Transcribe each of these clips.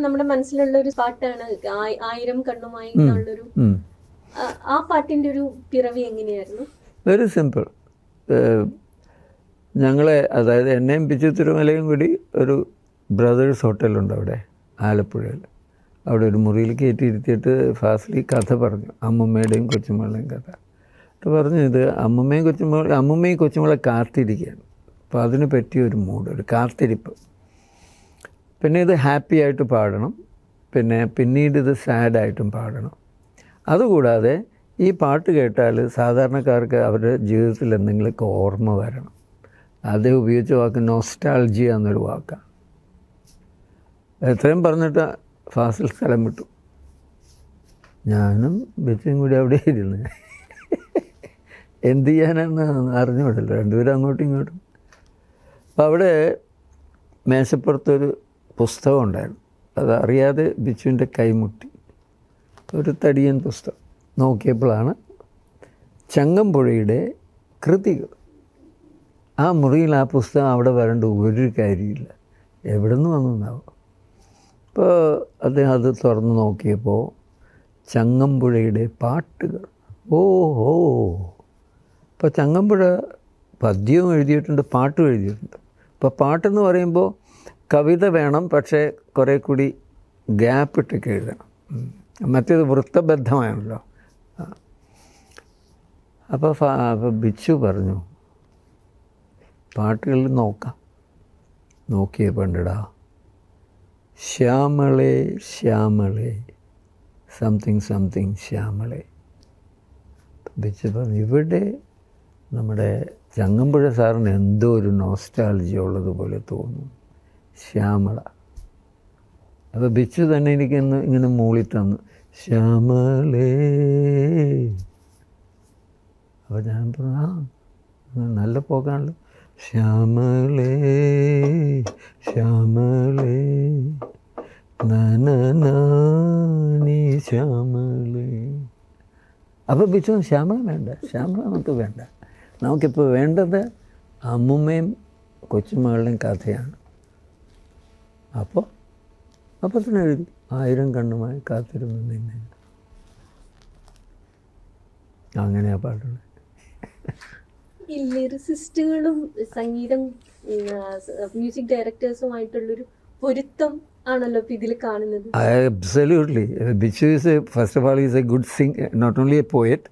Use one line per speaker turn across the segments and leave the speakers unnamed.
നമ്മുടെ മനസ്സിലുള്ള ഒരു പാട്ടാണ് ആയിരം കണ്ണുമായി എന്നുള്ളൊരു. ആ പാട്ടിന്റെ ഒരു പിറവി എങ്ങനെയായിരുന്നു?
Very simple. ഞങ്ങളെ, അതായത് എന്നെയും ബിജു തിരുമലയും കൂടി ഒരു ബ്രദേഴ്സ് ഹോട്ടലുണ്ട് അവിടെ ആലപ്പുഴയിൽ. അവിടെ ഒരു മുറിയിൽ കയറ്റിയിരുത്തിയിട്ട് ഫാസിലി കഥ പറഞ്ഞു, അമ്മുമ്മയുടെയും കൊച്ചുമകളുടെയും കഥ. അപ്പോൾ പറഞ്ഞു, ഇത് അമ്മുമ്മയും കൊച്ചുമകളെ കാത്തിരിക്കുകയാണ്. അപ്പോൾ അതിന് പറ്റിയ ഒരു മൂഡ്, ഒരു കാത്തിരിപ്പ്. പിന്നെ ഇത് ഹാപ്പി ആയിട്ട് പാടണം, പിന്നീട് ഇത് സാഡായിട്ടും പാടണം. അതുകൂടാതെ ഈ പാട്ട് കേട്ടാൽ സാധാരണക്കാർക്ക് അവരുടെ ജീവിതത്തിൽ എന്തെങ്കിലുമൊക്കെ ഓർമ്മ വരണം. അത് ഉപയോഗിച്ച വാക്ക് നോസ്റ്റാൾജിയ എന്നൊരു വാക്കാണ്. എത്രയും പറഞ്ഞിട്ട് ഫാസിൽ സ്ഥലം വിട്ടു. ഞാനും ബിച്ചും കൂടി അവിടെ ഇരുന്ന് എന്ത് ചെയ്യാനെന്ന് അറിഞ്ഞുകൂടല്ലോ, രണ്ടുപേരും അങ്ങോട്ടും ഇങ്ങോട്ടും. അപ്പോൾ അവിടെ മേശപ്പുറത്തൊരു പുസ്തകം ഉണ്ടായിരുന്നു. അത് അറിയാതെ ബിച്ചുവിൻ്റെ കൈമുട്ടി. ഒരു തടിയൻ പുസ്തകം. നോക്കിയപ്പോഴാണ് ചങ്ങമ്പുഴയുടെ കൃതികൾ. ആ മുറിയിൽ ആ പുസ്തകം അവിടെ വരേണ്ട ഒരു കാര്യമില്ല, എവിടെ നിന്ന് വന്നെന്നാവും. അപ്പോൾ അദ്ദേഹം അത് തുറന്ന് നോക്കിയപ്പോൾ ചങ്ങമ്പുഴയുടെ പാട്ടുകൾ. ഓഹോ! ഇപ്പോൾ ചങ്ങമ്പുഴ പദ്യവും എഴുതിയിട്ടുണ്ട്, പാട്ടും എഴുതിയിട്ടുണ്ട്. ഇപ്പോൾ പാട്ടെന്ന് പറയുമ്പോൾ കവിത വേണം, പക്ഷേ കുറേ കൂടി ഗ്യാപ്പ് ഇട്ടൊക്കെ എഴുതണം. മറ്റേത് വൃത്തബദ്ധമാണല്ലോ. അപ്പോൾ ബിച്ചു പറഞ്ഞു, പാട്ടുകളിൽ നോക്കാം. നോക്കിയേ പണ്ടടാ, ശ്യാമളേ ശ്യാമളേ സംതിങ് സംതിങ് ശ്യാമളേ. ബിച്ചു പറഞ്ഞു, ഇവിടെ നമ്മുടെ ചങ്ങമ്പുഴ സാറിന് എന്തോ ഒരു നോസ്റ്റാൾജി ഉള്ളതുപോലെ തോന്നുന്നു, ശ്യാമള. അപ്പോൾ ബിച്ചു തന്നെ എനിക്കൊന്ന് ഇങ്ങനെ മൂളി തന്നു, ശ്യാമളേ. അപ്പോൾ ഞാൻ പറഞ്ഞു, നല്ല പോകാണല്ലോ. ശ്യാമളേ ശ്യാമളേ നനനാനി ശ്യാമളേ. അപ്പോൾ ബിച്ചു, ശ്യാമള വേണ്ട, ശ്യാമള നമുക്ക് വേണ്ട, നമുക്കിപ്പോൾ വേണ്ടത് അമ്മുമ്മയും കൊച്ചുമകളുടെയും കഥയാണ്. അപ്പോൾ തന്നെ എഴുതി, ആയിരം കണ്ണുമായി കാത്തിരുന്നു നിന്നെ. അങ്ങനെ ആ പാട്ടുണ്ട്.
ഈ ലിറിസിസ്റ്റുകളും സംഗീതം മ്യൂസിക് ഡയറക്ടേഴ്സുമായിട്ടുള്ളൊരു പൊരുത്തം ആണല്ലോ ഇപ്പോൾ ഇതിൽ കാണുന്നത്.
Absolutely. Bichu is first of all, is a good singer, not only a poet,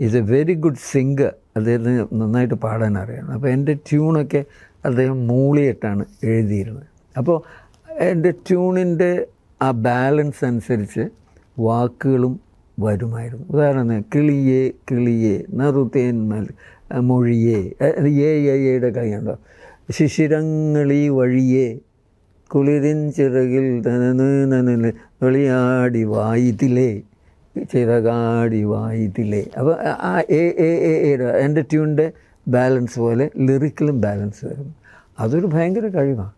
is a very good singer. അദ്ദേഹത്തിന് നന്നായിട്ട് പാടാൻ അറിയണം. അപ്പോൾ എൻ്റെ ട്യൂണൊക്കെ അദ്ദേഹം മൂളിയിട്ടാണ് എഴുതിയിരുന്നത്. അപ്പോൾ എൻ്റെ ട്യൂണിൻ്റെ ആ ബാലൻസ് അനുസരിച്ച് വാക്കുകളും വരുമായിരുന്നു. ഉദാഹരണം, കിളിയേ കിളിയേ നറുതേൻ മൊഴിയേ, ഏയുടെ കളിയുണ്ടോ, ശിശിരങ്ങളീ വഴിയേ കുളിരിൻ ചിറകിൽ നനന് വെളിയാടി വായിത്തിലേ ചിറകാടി വായിത്തിലേ. അപ്പോൾ ആ എൻ്റെ ട്യൂണിൻ്റെ ബാലൻസ് പോലെ ലിറിക്കലും ബാലൻസ് വരും. അതൊരു ഭയങ്കര കഴിവാണ്.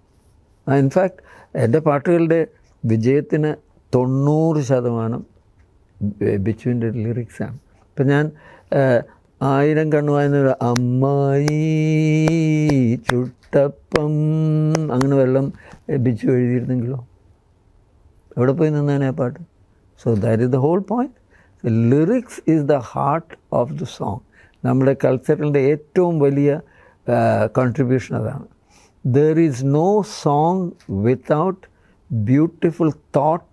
ഇൻഫാക്ട് എൻ്റെ പാട്ടുകളുടെ വിജയത്തിന് 90% ബിച്ചുവിൻ്റെ ലിറിക്സാണ്. ഇപ്പം ഞാൻ ആയിരം കണ്ണുമായെന്നൊരു അമ്മായി ചുട്ടപ്പം അങ്ങനെ വെള്ളം ബിച്ചു എഴുതിയിരുന്നെങ്കിലോ എവിടെ പോയി നിന്നേനെ ആ പാട്ട്. So that is the whole point. Lyrics is the heart of the song. നമ്മുടെ കൾച്ചറിൻ്റെ ഏറ്റവും വലിയ കോൺട്രിബ്യൂഷൻ അതാണ്. There is no song without beautiful thought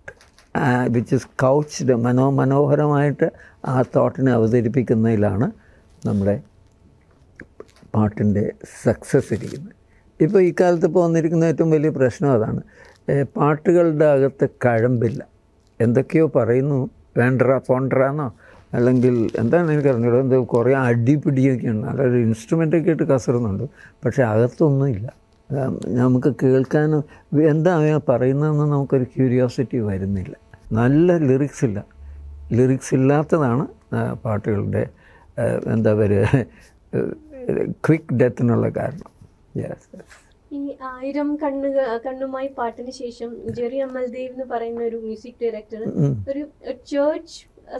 which is couched. മനോഹരമായിട്ട് ആ തോട്ടിനെ അവതരിപ്പിക്കുന്നതിലാണ് നമ്മുടെ പാട്ടിൻ്റെ സക്സസ് ഇരിക്കുന്നത്. ഇപ്പോൾ ഈ കാലത്ത് ഇപ്പോൾ വന്നിരിക്കുന്ന ഏറ്റവും വലിയ പ്രശ്നം അതാണ്. പാട്ടുകളുടെ അകത്ത് കഴമ്പില്ല. എന്തൊക്കെയോ പറയുന്നു, വേണ്ടറ പോണ്ടറാന്നോ അല്ലെങ്കിൽ എന്താണെന്ന് എനിക്കറിഞ്ഞൂടോ, എന്തോ കുറേ അടിപിടിയൊക്കെയാണ്. അതൊരു ഇൻസ്ട്രുമെൻ്റൊക്കെ ഇട്ട് കസറുന്നുണ്ട്, പക്ഷേ അകത്തൊന്നുമില്ല. നമുക്ക് കേൾക്കാനും എന്താ പറയുന്നതെന്ന് നമുക്കൊരു ക്യൂരിയോസിറ്റി വരുന്നില്ല. നല്ല ലിറിക്സ് ഇല്ലാത്തതാണ് പാട്ടുകളുടെ എന്താ പറയുക ക്വിക്ക് ഡെത്തിനുള്ള കാരണം.
ഈ ആയിരം കണ്ണുമായി പാട്ടിന് ശേഷം ജെറി അമൽദേവ് എന്ന് പറയുന്ന ഒരു മ്യൂസിക് ഡയറക്ടർ ഒരു ചേർച്ച്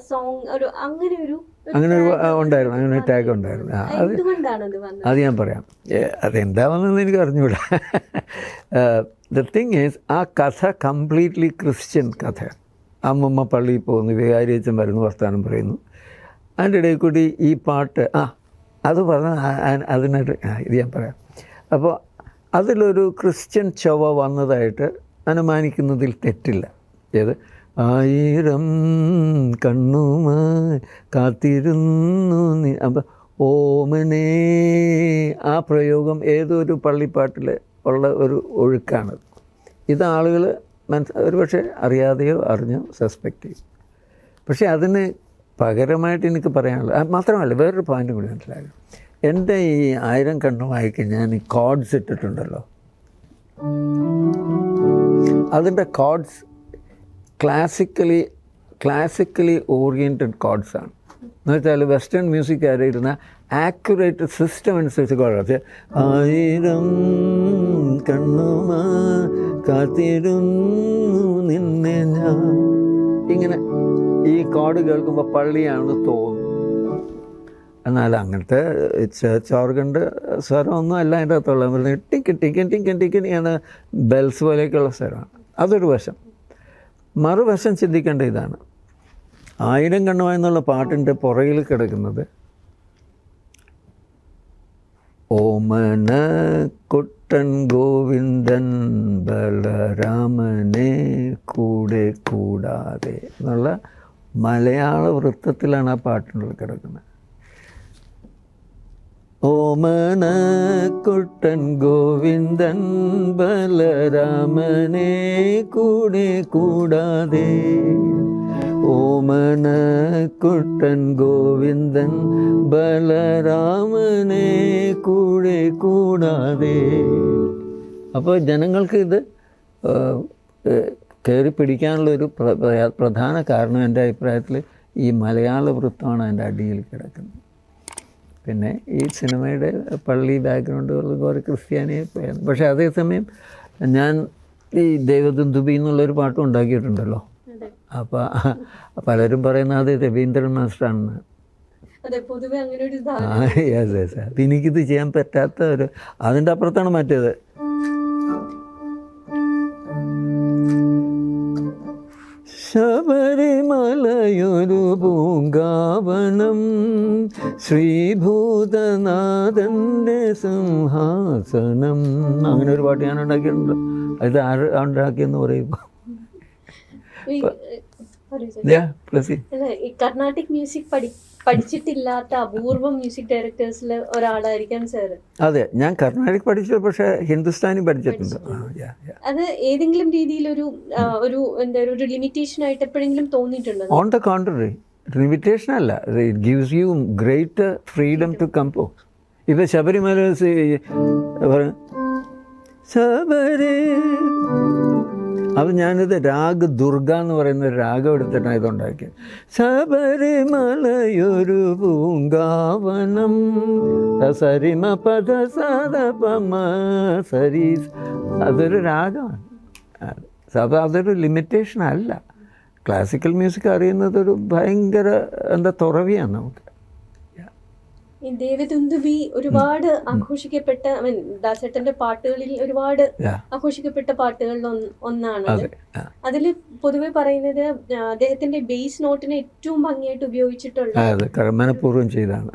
സോങ് ഒരു അങ്ങനെ ഒരു
ഉണ്ടായിരുന്നു, അങ്ങനെ ടാഗ് ഉണ്ടായിരുന്നു.
എന്തുകൊണ്ടാണ് അത് വന്നത്?
അത് ഞാൻ പറയാം. അതെന്താ വന്നതെന്ന് എനിക്ക് അറിഞ്ഞുകൂടാ. ദ തിങ് ഈസ്, ആ കഥ കംപ്ലീറ്റ്ലി ക്രിസ്ത്യൻ കഥയാണ്. അമ്മമ്മ പള്ളിയിൽ പോകുന്നു, വികാരിയച്ഛൻ വരുന്നു, വർത്തമാനം പറയുന്നു. അതിൻ്റെ ഇടയിൽ കൂടി ഈ പാട്ട് അത് പറഞ്ഞ അതിനായിട്ട് ഇത് ഞാൻ പറയാം. അപ്പോൾ അതിലൊരു ക്രിസ്ത്യൻ ചൊവ്വ വന്നതായിട്ട് അനുമാനിക്കുന്നതിൽ തെറ്റില്ല. ഏത് 1000 കണ്ണുമായി കാത്തിരുന്നു നീ. അപ്പം ഓമനേ, ആ പ്രയോഗം ഏതൊരു പള്ളിപ്പാട്ടിൽ ഉള്ള ഒരു ഒഴുക്കാണ്. ഇത് ആളുകൾ ഒരു പക്ഷേ അറിയാതെയോ അറിഞ്ഞോ സസ്പെക്റ്റ് ചെയ്യും. പക്ഷേ അതിന് പകരമായിട്ട് എനിക്ക് പറയാനുള്ളത് മാത്രമല്ല, വേറൊരു പോയിൻ്റ് കൂടി മനസ്സിലാകും. എൻ്റെ ഈ 1000 കണ്ണുമായിക്ക് ഞാൻ ഈ കോഡ്സ് ഇട്ടിട്ടുണ്ടല്ലോ, അതിൻ്റെ കോഡ്സ് ക്ലാസിക്കലി ഓറിയൻറ്റഡ് കോഡ്സാണ്. എന്ന് വെച്ചാൽ വെസ്റ്റേൺ മ്യൂസിക് ആയിരുന്ന ആക്യുറേറ്റ് സിസ്റ്റം അനുസരിച്ച് കോഡ്. 1000 കണ്ണുമാ കാത്തിരുന്നു നിന്നെ ഞാൻ, ഇങ്ങനെ ഈ കോഡ് കേൾക്കുമ്പോൾ പള്ളിയാണെന്ന് തോന്നും. എന്നാൽ അങ്ങനത്തെ ചേർച്ച് ഓർഗൻ്റെ സ്വരമൊന്നും അല്ല അതിൻ്റെ അകത്തുള്ള. ടിക്കൻ ബെൽസ് പോലെയൊക്കെയുള്ള സ്വരമാണ്. അതൊരു വശം. മറുവശം ചിന്തിക്കേണ്ട ഇതാണ്, 1000 കണ്ണുമായി എന്നുള്ള പാട്ടിൻ്റെ പുറകിൽ കിടക്കുന്നത് ഓമന കുട്ടൻ ഗോവിന്ദൻ ബലരാമനെ കൂടെ കൂടാതെ എന്നുള്ള മലയാള വൃത്തത്തിലാണ് ആ പാട്ടിനുള്ളിൽ കിടക്കുന്നത്. ഓമന കുട്ടൻ ഗോവിന്ദൻ ബലരാമനെ കൂടെ കൂടാതെ, ഓമന കുട്ടൻ ഗോവിന്ദൻ ബലരാമനെ കൂടെ കൂടാതെ. അപ്പോൾ ജനങ്ങൾക്ക് ഇത് കയറി പിടിക്കാനുള്ളൊരു പ്രധാന കാരണം എൻ്റെ അഭിപ്രായത്തിൽ ഈ മലയാള വൃത്തമാണ് അതിൻ്റെ അടിയിൽ കിടക്കുന്നത്. പിന്നെ ഈ സിനിമയുടെ പള്ളി ബാക്ക്ഗ്രൗണ്ടുകൾ കുറേ ക്രിസ്ത്യാനിയെ പോയത്. പക്ഷേ അതേസമയം ഞാൻ ഈ ദേവദുന്ദുബി എന്നുള്ളൊരു പാട്ടും ഉണ്ടാക്കിയിട്ടുണ്ടല്ലോ. അപ്പോൾ പലരും പറയുന്നത് അത് രവീന്ദ്രൻ മാസ്റ്ററാണെന്ന്. യെസ്. അപ്പം എനിക്കിത് ചെയ്യാൻ പറ്റാത്ത ഒരു, അതിൻ്റെ അപ്പുറത്താണ് മറ്റേത്. ശബരിമലയൊരു പൂങ്കാവനം, ശ്രീഭൂതനാഥൻ്റെ സിംഹാസനം, അങ്ങനെ ഒരു പാട്ട് ഞാൻ ഉണ്ടാക്കിയിട്ടുണ്ട്. അത് ഉണ്ടാക്കിയെന്ന് പറയുമ്പോൾ
കർണാട്ടിക് മ്യൂസിക് പഠിച്ചിട്ടില്ലാത്ത അപൂർവം മ്യൂസിക് ഡയറക്ടേഴ്സിൽ ഒരാളായിരിക്കാം സാർ.
അതെ, ഞാൻ കർണാടിക് പഠിച്ചു, പക്ഷേ ഹിന്ദുസ്ഥാനി പഠിച്ചിട്ടുണ്ട്.
അത് ഏതെങ്കിലും രീതിയിൽ ഒരു എന്താ ഒരു ലിമിറ്റേഷൻ ആയിട്ട് എപ്പോഴെങ്കിലും തോന്നിയിട്ടുണ്ടോ?
ഓൺ ദ കോൺട്രറി, ലിമിറ്റേഷൻ അല്ല, it gives you great freedom to compose. ഇപ്പം ശബരിമല അത് ഞാനിത് രാഗ് ദുർഗ എന്ന് പറയുന്ന ഒരു രാഗം എടുത്തിട്ടാണ് ഇതുണ്ടാക്കിയത്. ശബരിമലയൊരു പൂങ്കാവനം സരിമ പദ സദപമ സരി, അതൊരു രാഗമാണ്. അപ്പോൾ അതൊരു ലിമിറ്റേഷൻ അല്ല. ക്ലാസിക്കൽ മ്യൂസിക് അറിയുന്നതൊരു ഭയങ്കര തുറവിയാണ് നമുക്ക്.
ഈ ദേവദുന്ദുബി ഒരുപാട് ആഘോഷിക്കപ്പെട്ട, ദാസേട്ടന്റെ പാട്ടുകളിൽ ഒരുപാട് ആഘോഷിക്കപ്പെട്ട പാട്ടുകളിൽ ഒന്നാണ്. അതില് പൊതുവെ പറയുന്നത് അദ്ദേഹത്തിന്റെ ബേസ് നോട്ടിനെ ഏറ്റവും ഭംഗിയായിട്ട് ഉപയോഗിച്ചിട്ടുള്ള,
മനഃപൂർവ്വം ചെയ്താണ്.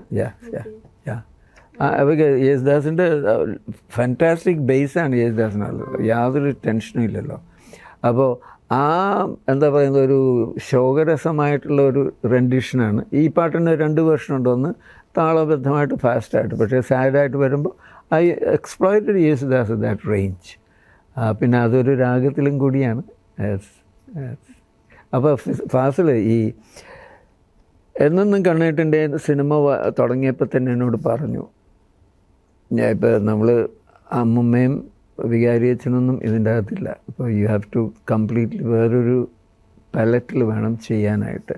യേശുദാസിന്റെ ഫാന്റാസ്റ്റിക് ബേസാണ് യേശുദാസിനുള്ളത്, യാതൊരു ടെൻഷനും ഇല്ലല്ലോ. അപ്പോൾ ആ എന്താ പറയുന്നത്, ഒരു ശോകരസമായിട്ടുള്ള ഒരു റെൻഡിഷനാണ്. ഈ പാട്ടിന് 2 വേർഷനുണ്ട്, ഒന്ന് താളബദ്ധമായിട്ട് ഫാസ്റ്റായിട്ട്, പക്ഷേ സാഡായിട്ട് വരുമ്പോൾ I exploited Yesudas that range. പിന്നെ അതൊരു രാഗത്തിലും കൂടിയാണ്. അപ്പോൾ ഫാസിൽ ഈ എന്നെന്നും കണ്ണേട്ടൻ്റെ സിനിമ തുടങ്ങിയപ്പോൾ തന്നെ എന്നോട് പറഞ്ഞു, ഇപ്പോൾ നമ്മൾ അമ്മമ്മയും വികാരിയച്ഛനൊന്നും ഇതിൻ്റെ അകത്തില്ല, ഇപ്പോൾ യു ഹാവ് ടു കംപ്ലീറ്റ്ലി വേറൊരു പാലറ്റിൽ വേണം ചെയ്യാനായിട്ട്.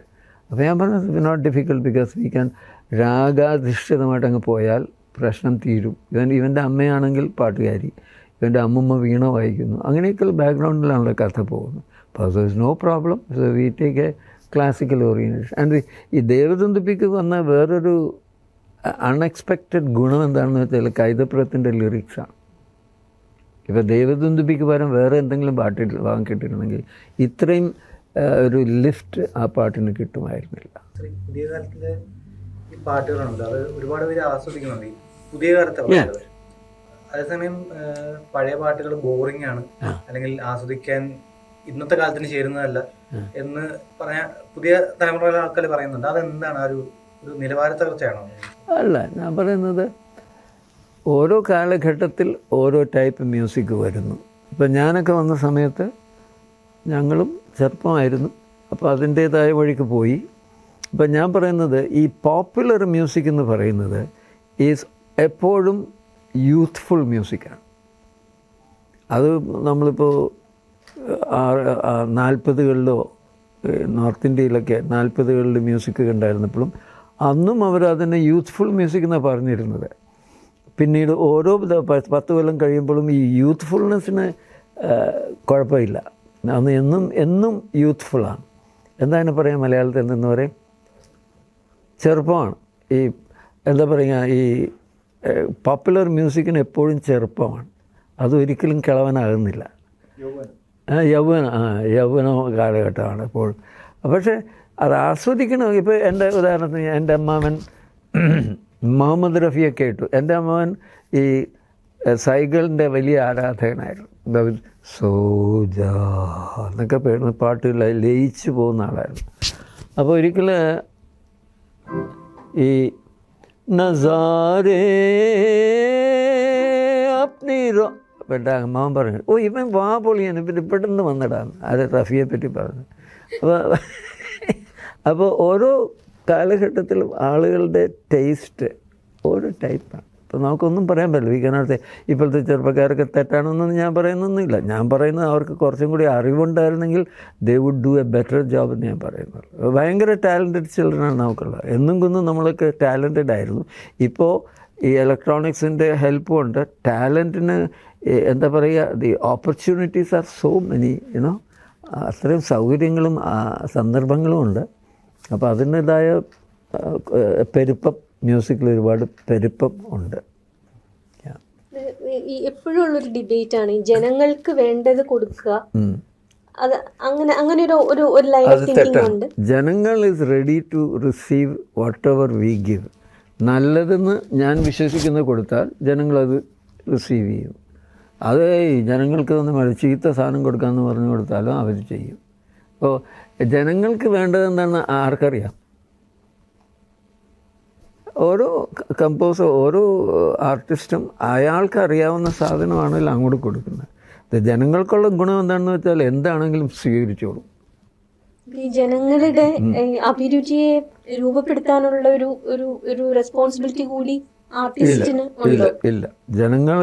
അപ്പോൾ ഞാൻ പറഞ്ഞത് not difficult, because we can രാഗാധിഷ്ഠിതമായിട്ട് അങ്ങ് പോയാൽ പ്രശ്നം തീരും. ഇവൻ്റെ അമ്മയാണെങ്കിൽ പാട്ടുകാരി, ഇവൻ്റെ അമ്മമ്മ വീണ വായിക്കുന്നു, അങ്ങനെയൊക്കെയുള്ള ബാക്ക്ഗ്രൗണ്ടിലാണല്ലോ കഥ പോകുന്നത്. അപ്പോൾ there is no problem. So we take a classical orientation. And ഈ ദേവദുന്ദുഭിക്ക് വന്ന വേറൊരു അൺഎക്സ്പെക്റ്റഡ് ഗുണം എന്താണെന്ന് വെച്ചാൽ കൈതപ്രത്തിൻ്റെ ലിറിക്സാണ്. ഇപ്പോൾ ദേവദുന്ദുഭിക്ക് പകരം വേറെ എന്തെങ്കിലും പാട്ട് വാങ്ങിക്കിട്ടിരുന്നെങ്കിൽ ഇത്രയും ഒരു ലിഫ്റ്റ് ആ പാട്ടിന് കിട്ടുമായിരുന്നില്ല.
പുതിയ കാലത്തിലെ ഈ പാട്ടുകളുണ്ട്, അത് ഒരുപാട് പേര് ആസ്വദിക്കുന്നുണ്ട്, ഈ പുതിയ കാലത്തെ പാട്ടുകൾ. അതേസമയം പഴയ പാട്ടുകൾ ബോറിംഗ് ആണ്, അല്ലെങ്കിൽ ആസ്വദിക്കാൻ ഇന്നത്തെ കാലത്തിന് ചേരുന്നതല്ല എന്ന് പറഞ്ഞ പുതിയ തലമുറയിലെ ആൾക്കാർ പറയുന്നുണ്ട്. അതെന്താണ്? ഒരു നിലവാര തകർച്ചയാണോ?
അല്ല, ഞാൻ പറയുന്നത് ഓരോ കാലഘട്ടത്തിൽ ഓരോ ടൈപ്പ് മ്യൂസിക് വരുന്നു. ഇപ്പം ഞാനൊക്കെ വന്ന സമയത്ത് ഞങ്ങളും ചെറുപ്പമായിരുന്നു, അപ്പോൾ അതിൻ്റേതായ വഴിക്ക് പോയി. അപ്പം ഞാൻ പറയുന്നത് ഈ പോപ്പുലർ മ്യൂസിക് എന്ന് പറയുന്നത് ഈസ് എപ്പോഴും യൂത്ത്ഫുൾ മ്യൂസിക്കാണ്. അത് നമ്മളിപ്പോൾ 40കളിലോ നോർത്ത് ഇന്ത്യയിലൊക്കെ 40കളിൽ മ്യൂസിക് ഉണ്ടായിരുന്നപ്പോഴും അന്നും അവരതിനെ യൂത്ത്ഫുൾ മ്യൂസിക് എന്നാണ് പറഞ്ഞിരുന്നത്. പിന്നീട് ഓരോ 10 കൊല്ലം കഴിയുമ്പോഴും ഈ യൂത്ത്ഫുൾനെസ്സിന് കുഴപ്പമില്ല, അന്ന് എന്നും യൂത്ത്ഫുള്ളാണ്. എന്താണ് പറയുക മലയാളത്തിൽ എന്തെന്ന് പറയും? ചെറുപ്പമാണ്. ഈ എന്താ പറയുക, ഈ പോപ്പുലർ മ്യൂസിക്കിന് എപ്പോഴും ചെറുപ്പമാണ്, അതൊരിക്കലും കിളവനാകുന്നില്ല. യൗവന കാലഘട്ടമാണ് എപ്പോഴും. പക്ഷേ അത് ആസ്വദിക്കണം. ഇപ്പോൾ എൻ്റെ ഉദാഹരണത്തിന് എൻ്റെ അമ്മാവൻ മുഹമ്മദ് റഫിയെ കേട്ടു. എൻ്റെ അമ്മാവൻ ഈ സൈക്കിളിൻ്റെ വലിയ ആരാധകനായിരുന്നു. സോജാ എന്നൊക്കെ പേരുന്ന പാട്ടുകൾ ലയിച്ചു പോകുന്ന ആളായിരുന്നു. അപ്പോൾ ഒരിക്കൽ ഈ നസാരേ അപ്നി എൻ്റെ അമ്മാവൻ പറഞ്ഞു, ഓ ഇവൻ വാ പൊളിയാണ്, ഇവൻ പെട്ടെന്ന് വന്നിടാന്ന്. അത് റഫിയെ പറ്റി പറഞ്ഞു. അപ്പോൾ ഓരോ കാലഘട്ടത്തിലും ആളുകളുടെ ടേസ്റ്റ് ഓരോ ടൈപ്പാണ്. അപ്പോൾ നമുക്കൊന്നും പറയാൻ പറ്റില്ല. വി കനോട്ട് ഇപ്പോഴത്തെ ചെറുപ്പക്കാരൊക്കെ തെറ്റാണെന്നൊന്നും ഞാൻ പറയുന്നൊന്നുമില്ല. ഞാൻ പറയുന്നത് അവർക്ക് കുറച്ചും കൂടി അറിവുണ്ടായിരുന്നെങ്കിൽ they would do a better job എന്ന് ഞാൻ പറയുന്നത്. ഭയങ്കര ടാലൻറ്റഡ് ചിൽഡ്രനാണ് നമുക്കുള്ളത്. എന്നും കൊന്നും നമ്മളൊക്കെ ടാലൻറ്റഡ് ആയിരുന്നു. ഇപ്പോൾ ഈ ഇലക്ട്രോണിക്സിൻ്റെ ഹെൽപ്പ് കൊണ്ട് ടാലൻറ്റിന് എന്താ പറയുക, the opportunities are so many, you know, അത്രയും സൗകര്യങ്ങളും സന്ദർഭങ്ങളും ഉണ്ട്. അപ്പോൾ അതിൻ്റെതായ പെരുപ്പം മ്യൂസിക്കിൽ ഒരുപാട് പെരുപ്പം ഉണ്ട്.
എപ്പോഴും ഉള്ളൊരു ഡിബേറ്റാണ് ഈ ജനങ്ങൾക്ക് വേണ്ടത് കൊടുക്കുക. അത് അങ്ങനെ ഒരു ലൈൻ ഓഫ് തിങ്കിങ് ഉണ്ട്.
ജനങ്ങൾ is ready to receive whatever we give. നല്ലതെന്ന് ഞാൻ വിശ്വസിക്കുന്നത് കൊടുത്താൽ ജനങ്ങളത് റിസീവ് ചെയ്യും. അത് ജനങ്ങൾക്ക് തന്നെ ചീത്ത സാധനം കൊടുക്കാമെന്ന് പറഞ്ഞു കൊടുത്താലും അവർ ചെയ്യും. അപ്പോൾ ജനങ്ങൾക്ക് വേണ്ടതെന്താണെന്ന് ആർക്കറിയാം? ഓരോ കമ്പോസർ, ഓരോ ആർട്ടിസ്റ്റും അയാൾക്ക് അറിയാവുന്ന സാധനമാണല്ലോ അങ്ങോട്ട് കൊടുക്കുന്നത്. ജനങ്ങൾക്കുള്ള ഗുണം എന്താണെന്ന് വെച്ചാൽ എന്താണെങ്കിലും സ്വീകരിച്ചോളും.
ഈ ജനങ്ങളുടെ അഭിരുചിയെ രൂപപ്പെടുത്താനുള്ള ഒരു റെസ്പോൺസിബിലിറ്റി കൂടി ആർട്ടിസ്റ്റിന്
ഇല്ല. ജനങ്ങൾ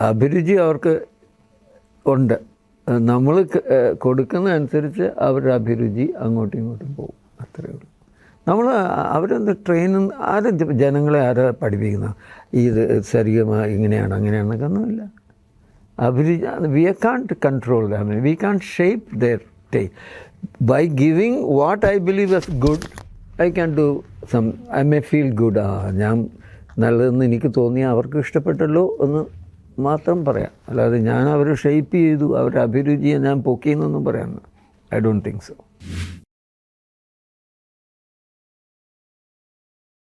അഭിരുചി അവർക്ക് ഉണ്ട്. നമ്മൾ കൊടുക്കുന്ന അനുസരിച്ച് അവരുടെ അഭിരുചി അങ്ങോട്ടും ഇങ്ങോട്ടും പോകും. അത്രയേ ഉള്ളൂ. നമ്മൾ അവരെന്ത് ട്രെയിനും ജനങ്ങളെ ആരാ പഠിപ്പിക്കുന്ന ഇത് സരിഗമ ഇങ്ങനെയാണ് അങ്ങനെയാണെന്നൊക്കെ ഒന്നുമില്ല. അഭിരുചി we can't control them, we can't shape their taste. By giving what I believe as good, I can do some, I may feel good. ഞാൻ നല്ലതെന്ന് എനിക്ക് തോന്നി, അവർക്ക് ഇഷ്ടപ്പെട്ടല്ലോ എന്ന് മാത്രം പറയാം. അല്ലാതെ ഞാൻ അവരെ ഷേപ്പ് ചെയ്തു, അവരുടെ അഭിരുചിയെ ഞാൻ പൊക്കിയെന്നൊന്നും പറയാൻ ഐ ഡോണ്ട് തിങ്ക് സോ.